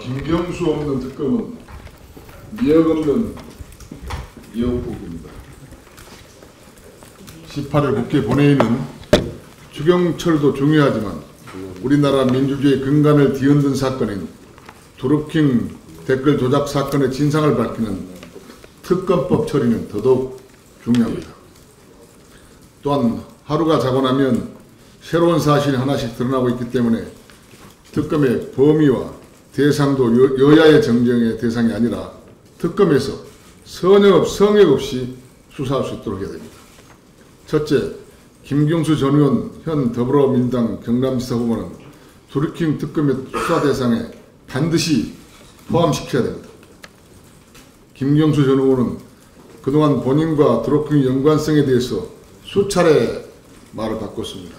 김경수 없는 특검은 미역 없는 미역국입니다. 18일 국회 본회의는 추경철도 중요하지만 우리나라 민주주의 근간을 뒤흔든 사건인 드루킹 댓글 조작 사건의 진상을 밝히는 특검법 처리는 더더욱 중요합니다. 또한 하루가 자고 나면 새로운 사실이 하나씩 드러나고 있기 때문에 특검의 범위와 대상도 여야의 정쟁의 대상이 아니라 특검에서 성역 없이 수사할 수 있도록 해야 됩니다. 첫째, 김경수 전 의원 현 더불어민주당 경남지사 후보는 드루킹 특검의 수사 대상에 반드시 포함시켜야 됩니다. 김경수 전 의원은 그동안 본인과 드루킹의 연관성에 대해서 수차례 말을 바꿨습니다.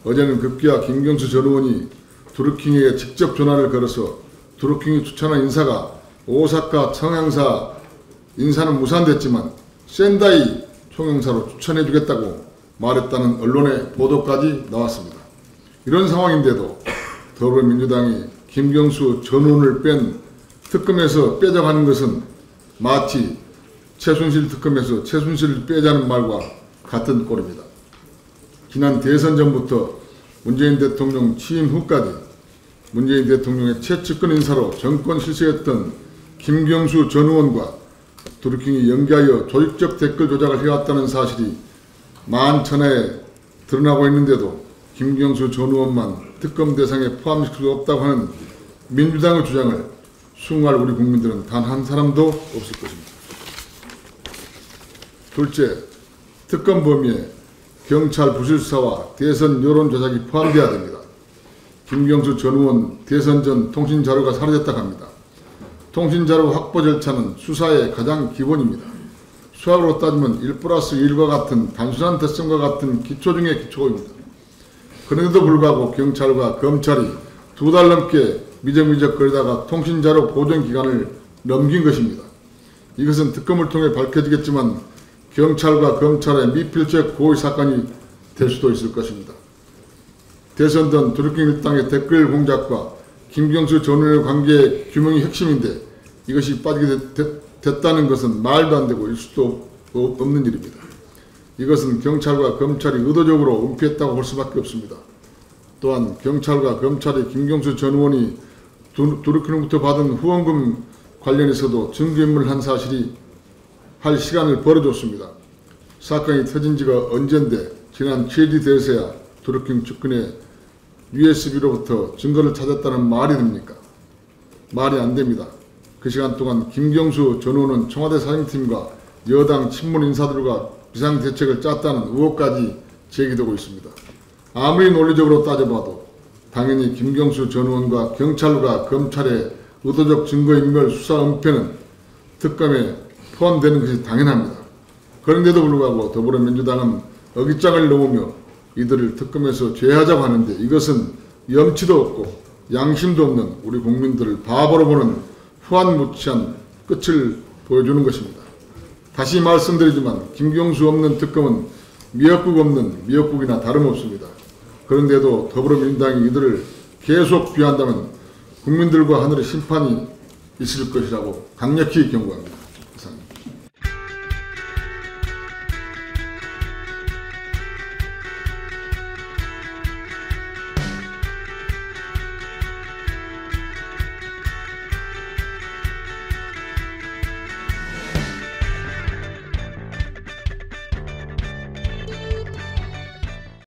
어제는 급기야 김경수 전 의원이 드루킹에게 직접 전화를 걸어서 드루킹이 추천한 인사가 오사카 청양사 인사는 무산됐지만 센다이 총영사로 추천해주겠다고 말했다는 언론의 보도까지 나왔습니다. 이런 상황인데도 더불어민주당이 김경수 전 의원을 뺀 특검에서 빼자고 것은 마치 최순실 특검에서 최순실을 빼자는 말과 같은 꼴입니다. 지난 대선 전부터 문재인 대통령 취임 후까지 문재인 대통령의 최측근 인사로 정권 실세했던 김경수 전 의원과 드루킹이 연계하여 조직적 댓글 조작을 해왔다는 사실이 만천하에 드러나고 있는데도 김경수 전 의원만 특검 대상에 포함시킬 수 없다고 하는 민주당의 주장을 수긍할 우리 국민들은 단 한 사람도 없을 것입니다. 둘째, 특검 범위에 경찰 부실수사와 대선 여론 조작이 포함되어야 됩니다. 김경수 전 의원 대선 전 통신자료가 사라졌다고 합니다. 통신자료 확보 절차는 수사의 가장 기본입니다. 수학으로 따지면 1+1과 같은 단순한 덧셈과 같은 기초 중의 기초입니다. 그런데도 불구하고 경찰과 검찰이 2달 넘게 미적거리다가 통신자료 보존 기간을 넘긴 것입니다. 이것은 특검을 통해 밝혀지겠지만 경찰과 검찰의 미필적 고의 사건이 될 수도 있을 것입니다. 대선 전 드루킹 일당의 댓글 공작과 김경수 전 의원의 관계의 규명이 핵심인데 이것이 빠지게 됐다는 것은 말도 안 되고 있을 수도 없는 일입니다. 이것은 경찰과 검찰이 의도적으로 은폐했다고 볼 수밖에 없습니다. 또한 경찰과 검찰이 김경수 전 의원이 드루킹으로부터 받은 후원금 관련해서도 증거인멸을 한 사실이 할 시간을 벌어줬습니다. 사건이 터진 지가 언젠데 지난 7일이 돼서야 드루킹 측근의 USB로부터 증거를 찾았다는 말이 됩니까? 말이 안 됩니다. 그 시간 동안 김경수 전 의원은 청와대 사정팀과 여당 친문 인사들과 비상대책을 짰다는 의혹까지 제기되고 있습니다. 아무리 논리적으로 따져봐도 당연히 김경수 전 의원과 경찰과 검찰의 의도적 증거인멸 수사 은폐는 특검에 포함되는 것이 당연합니다. 그런데도 불구하고 더불어민주당은 어깃장을 놓으며 이들을 특검에서 제외하자고 하는데 이것은 염치도 없고 양심도 없는 우리 국민들을 바보로 보는 후한무치한 끝을 보여주는 것입니다. 다시 말씀드리지만 김경수 없는 특검은 미역국 없는 미역국이나 다름없습니다. 그런데도 더불어민주당이 이들을 계속 비한다면 국민들과 하늘의 심판이 있을 것이라고 강력히 경고합니다.